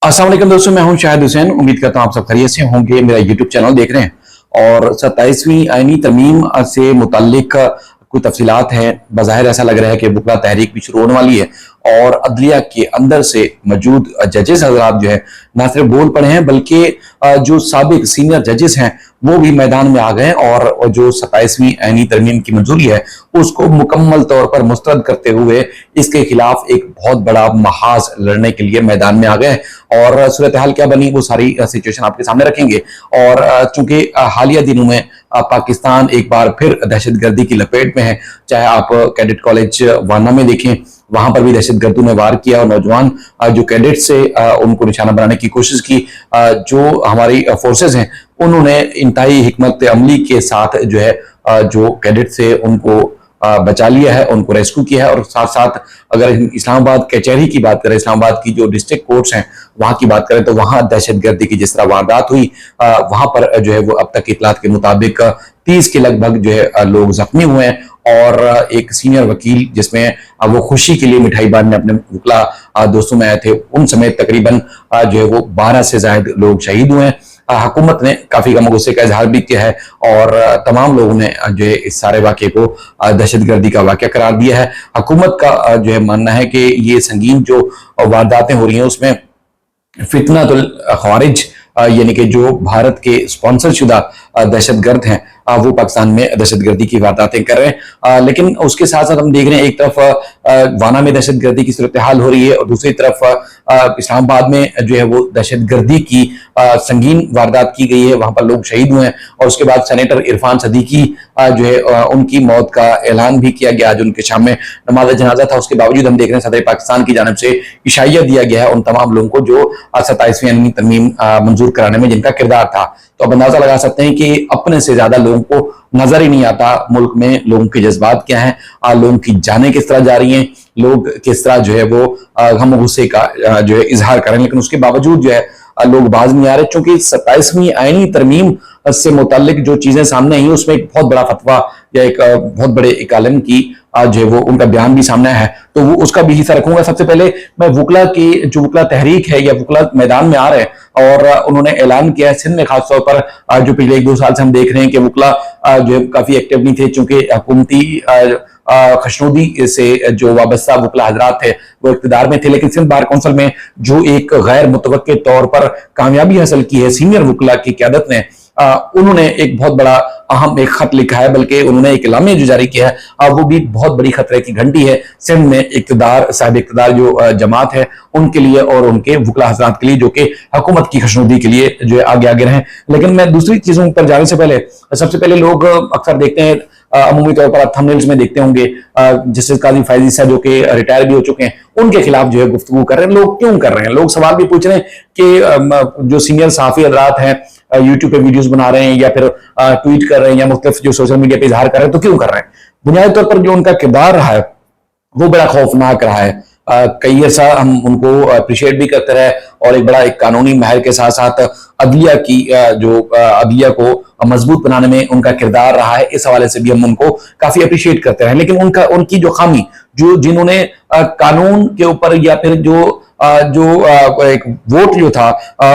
अस्सलाम वालेकुम दोस्तों, मैं हूं शाहिद हुसैन। उम्मीद करता हूं आप सब खैरियत से होंगे। मेरा यूट्यूब चैनल देख रहे हैं और 27वीं आईनी तरमीम से मुताल्लिक कोई तफसीलात हैं। बज़ाहिर ऐसा लग रहा है कि वकला तहरीक भी शुरू होने वाली है और अदलिया के अंदर से मौजूद जजेस हजरात जो है ना सिर्फ बोल पड़े हैं बल्कि जो साबिक सीनियर जजेस हैं वो भी मैदान में आ गए और जो 27वीं आईनी तरमीम की मंजूरी है उसको मुकम्मल तौर पर मुस्तरद करते हुए इसके खिलाफ एक बहुत बड़ा महाज लड़ने के लिए मैदान में आ गए। और सूरत हाल क्या बनी वो सारी सिचुएशन आपके सामने रखेंगे। और चूंकि हालिया दिनों में पाकिस्तान एक बार फिर दहशतगर्दी की लपेट में है, चाहे आप कैडेट कॉलेज वाना में देखें, वहां पर भी दहशतगर्दों ने वार किया और नौजवान जो कैडेट से उनको निशाना बनाने की कोशिश की। जो हमारी फोर्सेस हैं उन्होंने इंतहाई हिकमत अमली के साथ जो है जो कैडेट से उनको बचा लिया है, उनको रेस्क्यू किया है। और साथ साथ अगर इस्लामाबाद कचहरी की बात करें, इस्लामाबाद की जो डिस्ट्रिक्ट कोर्ट्स हैं वहां की बात करें तो वहां दहशतगर्दी की जिस तरह वारदात हुई वहां पर जो है वो अब तक इतलात के मुताबिक 30 के लगभग जो है लोग जख्मी हुए हैं। और एक सीनियर वकील जिसमें वो खुशी के लिए मिठाई बांटने अपने वकला दोस्तों में आए थे, उन समेत तकरीबन जो है वो 12 से ज्यादा लोग शहीद हुए हैं। हुकूमत ने काफी गम गुस्से का इजहार भी किया है और तमाम लोगों ने जो है इस सारे वाक़े को दहशतगर्दी का वाक़या करार दिया है। हुकूमत का जो है मानना है कि ये संगीन जो वारदातें हो रही हैं उसमें फितनातुल ख़वारिज यानी कि जो भारत के स्पॉन्सर शुदा दहशतगर्द हैं वो पाकिस्तान में दहशतगर्दी की वारदातें कर रहे हैं। लेकिन उसके साथ साथ हम देख रहे हैं एक तरफ वाना में दहशतगर्दी की सूरत हाल हो रही है और दूसरी तरफ इस्लामाबाद में जो है वो दहशतगर्दी की संगीन वारदात की गई है, वहां पर लोग शहीद हुए हैं। और उसके बाद सेनेटर इरफान सदीकी जो है उनकी मौत का ऐलान भी किया गया। आज उनके शाम में नमाज जनाजा था, उसके बावजूद हम देख रहे हैं सदर पाकिस्तान की जानिब से इशाइया दिया गया है उन तमाम लोगों को जो 27वीं आईनी तरमीम मंजूर कराने में जिनका किरदार था। तो अब अंदाजा लगा सकते हैं कि अपने से ज्यादा लोगों को नजर ही नहीं आता मुल्क में लोगों के जज्बात क्या हैं, लोगों की जानें किस तरह जा रही हैं, लोग किस तरह जो है वो गम गुस्से का जो है इजहार करें। लेकिन उसके बावजूद जो है लोग बाज नहीं आ रहे, चूंकि 27वीं आईनी तरमीम से मुताल्लिक जो चीजें सामने आई उसमें एक बहुत बड़ा फतवा या एक बहुत बड़े एक आलिम की जो है वो उनका बयान भी सामने है, तो वो उसका भी हिस्सा रखूंगा। सबसे पहले मैं वकला की जो वकला तहरीक है या वकला मैदान में आ रहे हैं और उन्होंने ऐलान किया है सिंध में खासतौर पर जो पिछले 1-2 साल से हम देख रहे हैं कि वकला जो है काफी एक्टिव नहीं थे, चूंकि हुकूमती खशनुदी से जो वाबस्ता वकला हजरात थे वो इख्तिदार में थे। लेकिन सिंध बार कौंसिल में जो एक गैर मुतवक्के तौर पर कामयाबी हासिल की है सीनियर वकला की क़यादत ने, उन्होंने एक बहुत बड़ा अहम एक खत लिखा है, बल्कि उन्होंने एक इलामिया जो जारी किया है वो भी बहुत बड़ी खतरे की घंटी है सिंध में इख्तिदार साहिब इख्तिदार जो जमात है उनके लिए और उनके वकला हजरात के लिए जो कि हुकूमत की खशनुदी के लिए जो है आगे आगे रहें। लेकिन मैं दूसरी चीजों पर जाने से पहले सबसे पहले लोग अक्सर देखते हैं अमूमी तौर पर आप थंबनेल्स में देखते होंगे जस्टिस काजी फैज ईसा जो कि रिटायर भी हो चुके हैं उनके खिलाफ जो है गुफ्तगू कर रहे हैं। लोग क्यों कर रहे हैं? लोग सवाल भी पूछ रहे हैं कि जो सीनियर सहाफी हजरात हैं यूट्यूब पे वीडियोस बना रहे हैं या फिर ट्वीट कर रहे हैं या मुख्तलिफ जो सोशल मीडिया पे इजहार कर रहे हैं, तो क्यों कर रहे हैं? बुनियादी तौर पर जो उनका किरदार रहा है वो बड़ा खौफनाक रहा है। कई ऐसा हम उनको अप्रिशिएट भी करते रहे और एक बड़ा एक कानूनी महर के साथ साथ अदलिया की जो अदलिया को मजबूत बनाने में उनका किरदार रहा है, इस हवाले से भी हम उनको काफी अप्रिशिएट करते रहे। लेकिन उनकी जो खामी जो जिन्होंने कानून के ऊपर या फिर जो एक वोट जो था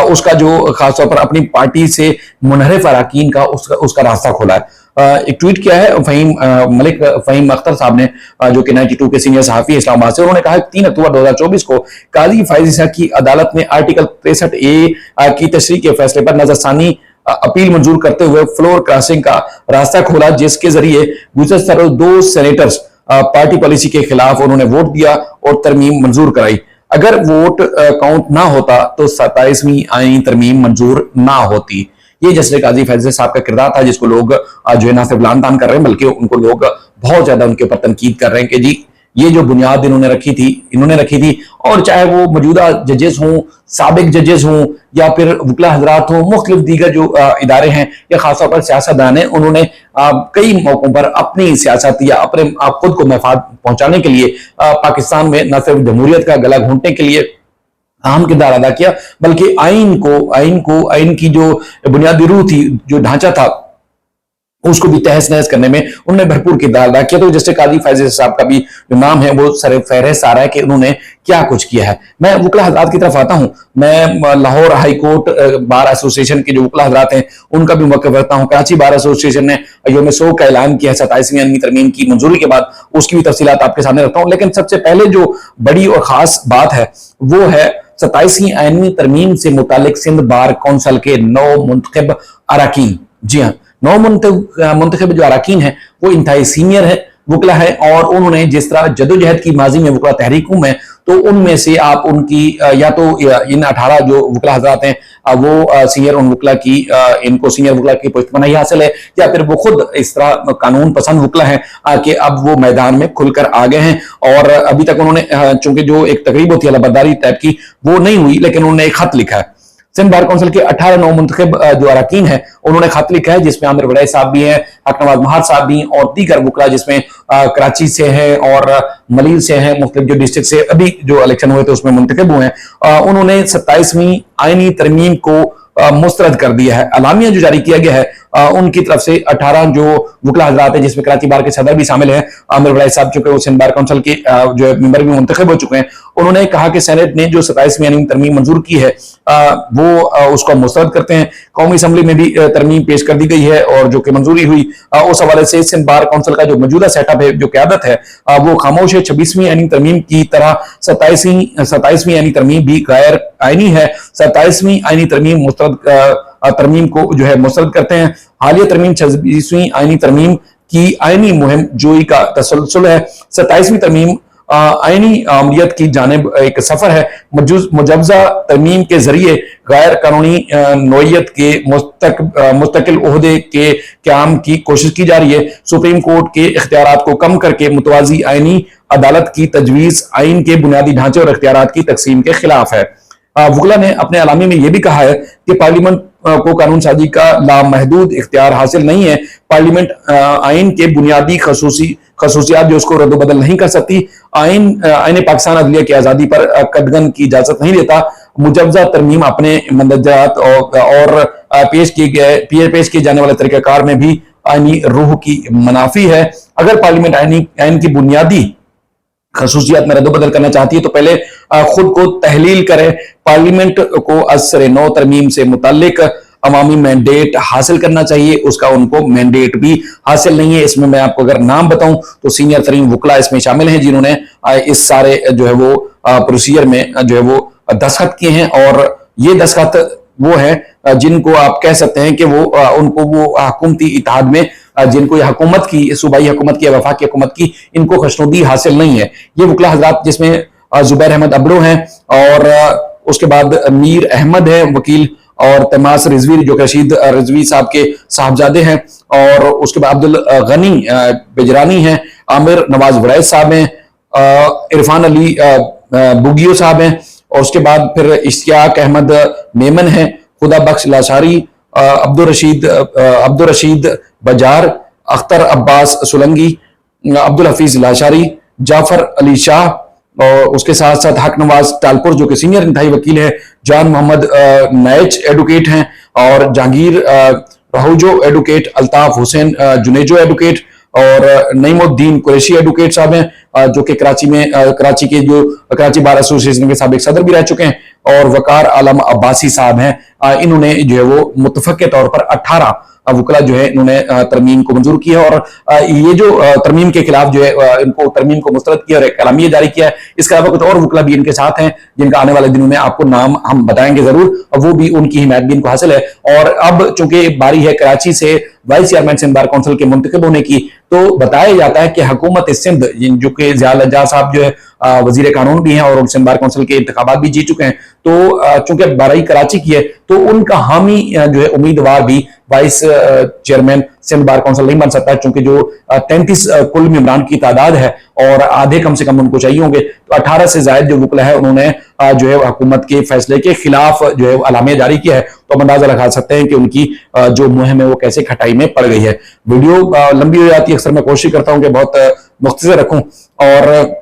उसका जो खासतौर पर अपनी पार्टी से मुनहरिफ अरकान का उसका रास्ता खोला है। एक ट्वीट किया है फहीम अख्तर साहब ने जो कि 92 के सीनियर सहाफी इस्लामाबाद से। उन्होंने कहा 3 अक्टूबर 2024 को काजी फैज ईसा की अदालत ने आर्टिकल 63A की तशरीह के फैसले पर नजरसानी अपील मंजूर करते हुए फ्लोर क्रॉसिंग का रास्ता खोला, जिसके जरिए गुज़श्ता रोज 2 सेनेटर्स पार्टी पॉलिसी के खिलाफ उन्होंने वोट दिया और तरमीम मंजूर कराई। अगर वोट काउंट ना होता तो 27वीं आईनी तरमीम मंजूर ना होती। ये जस्टिस काजी फैज साहब का किरदार था जिसको लोग जो है ना सिर्फ लान तान कर रहे हैं बल्कि उनको लोग बहुत ज्यादा उनके ऊपर तनकीद कर रहे हैं कि जी ये जो बुनियाद इन्होंने रखी थी और चाहे वो मौजूदा जजेस हों, साबिक जजेस हों या फिर वकला हजरात हों, मुख्तलिफ दीगर जो इदारे हैं या खासतौर पर सियासतदान हैं, उन्होंने कई मौकों पर अपनी सियासत या अपने आप खुद को मफाद पहुंचाने के लिए पाकिस्तान में न सिर्फ जमहूरियत का गला घोंटने के लिए अहम किरदार अदा किया, बल्कि आइन की जो बुनियादी रूह थी, जो ढांचा था उसको भी तहस नहस करने में उन्होंने भरपूर किरदार अदा किया। तो जस्टिस काजी फैज़ साहब का भी जो नाम है वो सर फहरिस्त आ रहा है कि उन्होंने क्या कुछ किया है। मैं वकला हजरात की तरफ आता हूं। मैं Lahore high court bar association के जो वकला हजरात हैं उनका भी मौक़िफ़ रखता हूं। कराची बार एसोसिएशन ने यौम शोक का ऐलान किया है 27वीं आईनी तरमीम की मंजूरी के बाद, उसकी भी तफसीलात आपके सामने रखता हूं। लेकिन सबसे पहले जो बड़ी और खास बात है वो है 27वीं आईनी तरमीम से मुतालिक सिंध बार कौंसिल के 9 मुंतखब अरकान। जी हाँ, 9 मुंतखब जो अरकान है वो इंतहाई सीनियर है, वकला है, और उन्होंने जिस तरह जदोजहद की माजी में वकला तहरीकों में, तो उनमें से आप उनकी या तो इन 18 जो वकला हजरात हैं वो सीनियर उन वकला की इनको सीनियर वकला की पुश्तपनाही हासिल है, या फिर वो खुद इस तरह कानून पसंद वकला है कि अब वो मैदान में खुलकर आ गए हैं। और अभी तक उन्होंने चूंकि जो एक तकरीब होती है लबरदारी टाइप की वो नहीं हुई, लेकिन उन्होंने एक खत लिखा है। सिंध बार कौंसिल के 18 नौ मुंतखब जो अरकान है उन्होंने खत लिखा है, जिसमें आमिर वड़ैच साहब भी हैं, हक नवाज महार साहब भी और दीगर वकला, जिसमें कराची से हैं और मलीर से हैं, मुख्तलिफ जो डिस्ट्रिक्ट से अभी जो इलेक्शन हुए थे उसमें मुंतखब हुए हैं। उन्होंने 27वीं आईनी तरमीम को मुस्तरद कर दिया है। अलामिया जो जारी किया गया है उनकी तरफ से 18 जो वकला हजरात हैं, जिसमें कराची बार के सदर भी शामिल हैं, आमिर वड़ैच साहब, चूंकि वो सिंध बार कौंसिल के जो मेंबर भी मुंतखब हो चुके हैं, उन्होंने कहा कि सेनेट ने जो 27वीं आईनी तरमीम मंजूर की है वो उसको मुस्तरद करते हैं। कौमी असम्बली में भी तरमीम पेश कर दी गई है और जो कि मंजूरी हुई, उस हवाले से सिंध बार कौंसिल का जो मौजूदा सेटअप है, जो क़यादत है, वो खामोश है। 26वीं आईनी तरमीम की तरह 27वीं आईनी तरमीम भी गैर आईनी है। 27वीं आईनी तरमीम तरमीम को जो है मुस्तरद करते हैं। हालिया तरमीम 26वीं आईनी तरमीम की आईनी मुहिम जोई का तसलसल है। 27वीं तरमीम आईनी आमरीत की जानिब एक सफर है। मुजवजा तरमीम के जरिए गैर कानूनी नोयत के मुस्तकिल ओहदे के क़याम की कोशिश की जा रही है। सुप्रीम कोर्ट के इख्तियारात को कम करके मुतवाज़ी आईनी अदालत की तजवीज़ आइन के बुनियादी ढांचे और इख्तियारात की तकसीम के खिलाफ है। वकला ने अपने अलामी में यह भी कहा है कि पार्लियामेंट को कानून साजी का लामहदूद इख्तियार हासिल नहीं है। पार्लियामेंट आइन के बुनियादी खसूसियात जो उसको रद्द-बदल नहीं कर सकती। आइन पाकिस्तान अदलिया की आज़ादी पर कदगन की इजाजत नहीं देता। मुजवजा तरमीम अपने मंदजात और पेश किए जाने वाले तरीक़ाकार में भी आइनी रूह की मुनाफी है। अगर पार्लियामेंट आइन की बुनियादी खसूसियात में रद्द-बदल करना चाहती है तो पहले खुद को तहलील करे। पार्लियामेंट को असर नौ तरमीम से मुताल्लिक अवामी मैंडेट हासिल करना चाहिए, उसका उनको मैंडेट भी हासिल नहीं है। इसमें मैं आपको अगर नाम बताऊं तो सीनियर तरीन वकला इसमें शामिल हैं जिन्होंने इस सारे जो है वो प्रोसीजर में जो है वो दस्तखत किए हैं, और ये दस्तखत वो है जिनको आप कह सकते हैं कि वो उनको वो हुकूमती इत्तेहाद में जिनको ये हुकूमत की, सूबाई हुकूमत की, वफाकी हुकूमत की, इनको खुशनुदी हासिल नहीं है। ये वकला हजरात जिसमें जुबैर अहमद अबरो हैं, और उसके बाद मीर अहमद है वकील, और तमास रिजवी जो रशीद रिजवी साहब के साहबजादे हैं, और उसके बाद अब्दुल गनी बेजरानी हैं, आमिर नवाज वड़ैच साहब हैं, इरफान अली बुगियो साहब हैं, और उसके बाद फिर इश्तियाक अहमद मेमन है, खुदा बख्श लाशारी, अब्दुल रशीद बजार, अख्तर अब्बास सुलंगी, अब्दुल हफीज लाशारी, जाफर अली शाह, और उसके साथ साथ हक नवाज टालपुर जो कि सीनियर इंतहाई वकील है, जान मोहम्मद नैच एडवोकेट हैं, और जहांगीर राहुजो एडवोकेट, अल्ताफ हुसैन जुनेजो एडवोकेट, और नईमुद्दीन कुरैशी एडवोकेट साहब हैं जो कि कराची के जो कराची बार एसोसिएशन के साबिक सदर भी रह चुके हैं, और वकार आलम अब्बासी साहब हैं। इन्होंने जो है वो मुतफक के तौर पर 18 वकला जो है इन्होंने तरमीम को मंजूर किया, और ये जो तरमीम के खिलाफ जो है इनको तरमीम को मुस्तरद किया और एक कलामिया जारी किया है। इसके अलावा कुछ और वकला भी इनके साथ हैं जिनका आने वाले दिनों में आपको नाम हम बताएंगे जरूर, और वो भी उनकी हिमायत भी इनको हासिल है। और अब चूंकि बारी है कराची से vice chairman Sindh bar council के मुंतखब होने की, तो बताया जाता है कि हुकूमत सिंध जो कि ज़िया लज्जा साहब जो है वजीर कानून भी हैं और सिंध बार कौंसिल के इंतखाबात भी जीत चुके हैं, तो चूंकि बाराई कराची की है तो उनका हामी जो है उम्मीदवार भी vice chairman Sindh bar council नहीं बन सकता, चूंकि जो 33 कुल मेंबरान की तादाद है और आधे कम से कम उनको चाहिए होंगे, तो 18 से ज्यादा जो वकला है उन्होंने जो है हुकूमत के फैसले के खिलाफ जो है अलामिया जारी किया है। तो हम अंदाजा लगा सकते हैं कि उनकी जो मुहिम है वो कैसे खटाई में पड़ गई है। वीडियो लंबी हो जाती है, अक्सर मैं कोशिश करता हूं कि बहुत मुख्तसर रखूं, और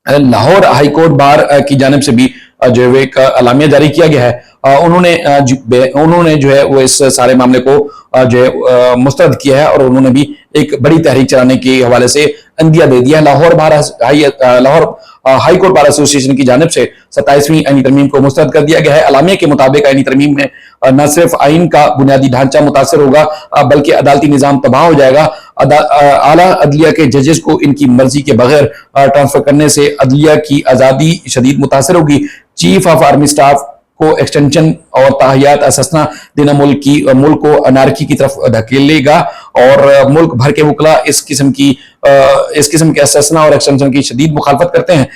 लाहौर हाईकोर्ट बार की जानिब से भी जो है एक अलामिया जारी किया गया है। उन्होंने जो है वो इस सारे मामले को जो है मुस्तरद किया है और उन्होंने भी एक बड़ी तहरीक चलाने के हवाले से अंदिया दे दिया। Lahore high court bar association की जानिब से 27वीं आईनी तरमीम को मुस्तरद कर दिया गया है। अलामिया के मुताबिक आईनी तरमीम में न सिर्फ आइन का बुनियादी ढांचा मुतासर होगा बल्कि अदालती निजाम तबाह हो जाएगा। आला अदलिया के जजेस को इनकी मर्जी के बगैर ट्रांसफर करने से अदलिया की आजादी शदीद मुतासर होगी। चीफ ऑफ आर्मी स्टाफ को एक्सटेंशन और ताहियात अससना देना मुल्क को अनारकी की तरफ धकेलेगा और मुल्क भर के वकला इस किस्म के अससना और एक्सटेंशन की शदीद मुखालफत करते हैं।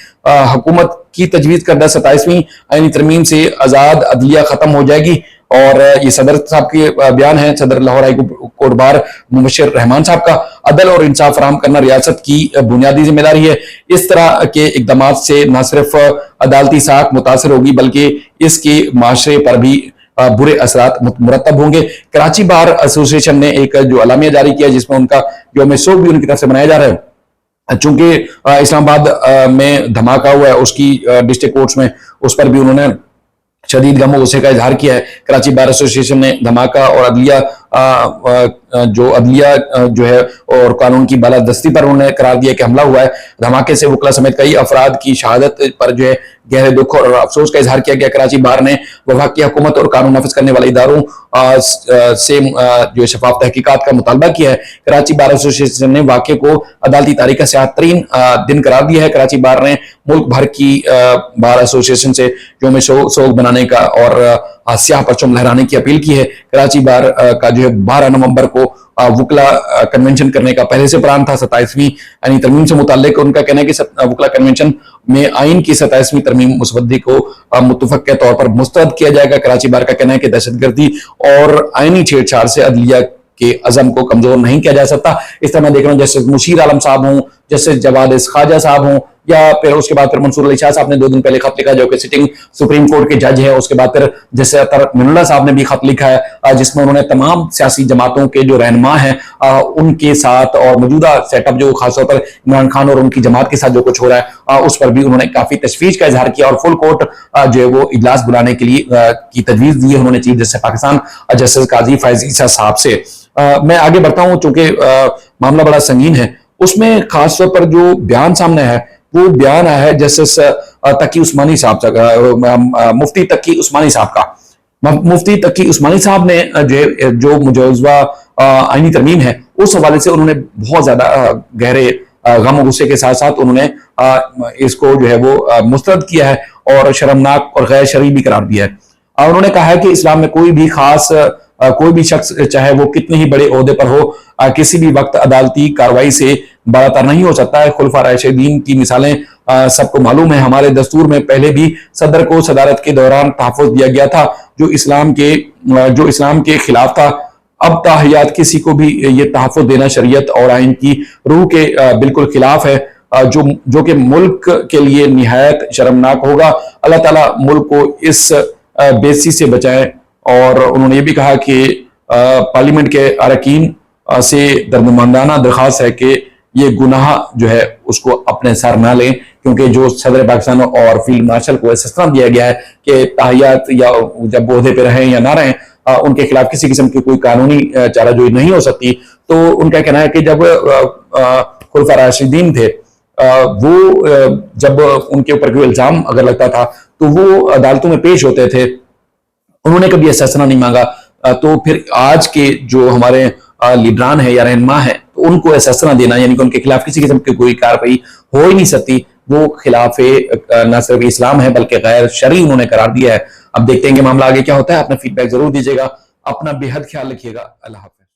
हुकूमत की तजवीज़ करदा 27वीं आईनी तरमीम से आज़ाद अदलिया खत्म हो जाएगी और ये सदर साहब के बयान है, सदर Lahore high court bar Mubashshir Rahman साहब का। अदल और इंसाफ फराहम करना रियासत की बुनियादी जिम्मेदारी है। इस तरह के इकदाम से न सिर्फ अदालती साख मुतासर होगी बल्कि इसके माशरे पर भी बुरे असरात मुरतब होंगे। कराची बार एसोसिएशन ने एक जो अलामिया जारी किया जिसमें उनका यौम शोक भी उनकी तरफ से मनाया जा रहा है। चूंकि इस्लामाबाद में धमाका हुआ है उसकी डिस्ट्रिक्ट कोर्ट्स में, उस पर भी उन्होंने शदीद गम और गुस्से का इजहार किया है। कराची बार एसोसिएशन ने धमाका और अदलिया जो है और कानून की बालादस्ती पर उन्होंने करार दिया कि हमला हुआ है। धमाके से वकला समेत कई अफराद की शहादत पर जो है गहरे दुख और अफसोस का इजहार किया गया। कराची बार ने वफाकी हुकूमत और कानून नाफिज करने वाले इदारों से जो शफाफ तहकीकात का मुतालबा किया है। कराची बार एसोसिएशन ने वाक़े को अदालती तारीख का सियाह तरीन दिन करार दिया है। कराची बार ने मुल्क भर की बार एसोसिएशन से यौम शोक बनाने का और स्याह परचम लहराने की अपील की है। कराची बार का जो है 12 नवंबर को वकला कन्वेंशन करने का पहले से प्लान था 27वीं आईनी तरमीम से मुताल्लिक। उनका कहना है कि वकला कन्वेंशन में आइन की 27वीं तरमीम मुसवद्दी को मुतफक के तौर पर मुस्तरद किया जाएगा। कराची बार का कहना है कि दहशतगर्दी और आइनी छेड़छाड़ से अदलिया के अज़म को कमजोर नहीं किया जा सकता। इस तरह मैं देख रहा हूँ जैसे मुशीर आलम साहब हों, जैसे जवाद ख्वाजा साहब हों, या फिर उसके बाद फिर मंसूर अली शाह साहब ने 2 दिन पहले खत लिखा जो कि सिटिंग सुप्रीम कोर्ट के जज है। उसके बाद फिर जैसे अतर मिनुल्लाह साहब ने भी खत लिखा है जिसमें उन्होंने तमाम सियासी जमातों के जो रहनुमा हैं उनके साथ और मौजूदा सेटअप जो खासतौर पर इमरान खान और उनकी जमात के साथ जो कुछ हो रहा है उस पर भी उन्होंने काफी तशवीश का इजहार किया और फुल कोर्ट जो है वो इजलास बुलाने के लिए की तजवीज दी है उन्होंने चीफ जस्टिस पाकिस्तान जस्टिस काजी फैज ईसा साहब से। मैं आगे बढ़ता हूं चूंकि मामला बड़ा संगीन है। उसमें खासतौर पर जो बयान सामने है वो बयान आया है जस्टिस तकी उस्मानी साहब का, मुफ्ती तकी उस्मानी साहब का। मुफ्ती तकी उस्मानी साहब ने जो मुजवज़ा आईनी तरमीम है उस हवाले से उन्होंने बहुत ज्यादा गहरे गम और गुस्से के साथ साथ उन्होंने इसको जो है वो मुस्तरद किया है और शर्मनाक और गैर शरई भी करार दिया है। उन्होंने कहा है कि इस्लाम में कोई भी शख्स चाहे वो कितने ही बड़े ओहदे पर हो किसी भी वक्त अदालती कार्रवाई से बारातर नहीं हो सकता है। खुलफा राशिदीन की मिसालें सबको मालूम है। हमारे दस्तूर में पहले भी सदर को सदारत के दौरान तहफ़्फ़ुज़ दिया गया था जो इस्लाम के खिलाफ था। अब ताहियात किसी को भी ये तहफ़्फ़ुज़ देना शरीयत और आइन की रूह के बिल्कुल खिलाफ है जो कि मुल्क के लिए निहायत शर्मनाक होगा। अल्लाह ताला मुल्क को इस बेइज्जती से बचाए। और उन्होंने ये भी कहा कि पार्लियामेंट के अरकान से दर्दमंदाना दरख्वास्त है कि ये गुनाह जो है उसको अपने सर ना लें क्योंकि जो सदर पाकिस्तान और फील्ड मार्शल को ऐसा दिया गया है कि ताहियात या जब ओहदे पे रहें या ना रहें उनके खिलाफ किसी किस्म की कोई कानूनी चाराजोई नहीं हो सकती। तो उनका कहना है कि जब खुलफा राशिदीन थे वो जब उनके ऊपर कोई इल्जाम अगर लगता था तो वो अदालतों में पेश होते थे, उन्होंने कभी ऐसा नहीं मांगा। तो फिर आज के जो हमारे लीडरान है या रहनुमा है तो उनको ऐसा देना यानी कि उनके खिलाफ किसी किस्म की कोई कार्रवाई हो ही नहीं सकती, वो खिलाफ न सिर्फ इस्लाम है बल्कि गैर शरई उन्होंने करार दिया है। अब देखते हैं कि मामला आगे क्या होता है। अपना फीडबैक जरूर दीजिएगा, अपना बेहद ख्याल रखिएगा। अल्लाह हाफ़िज़।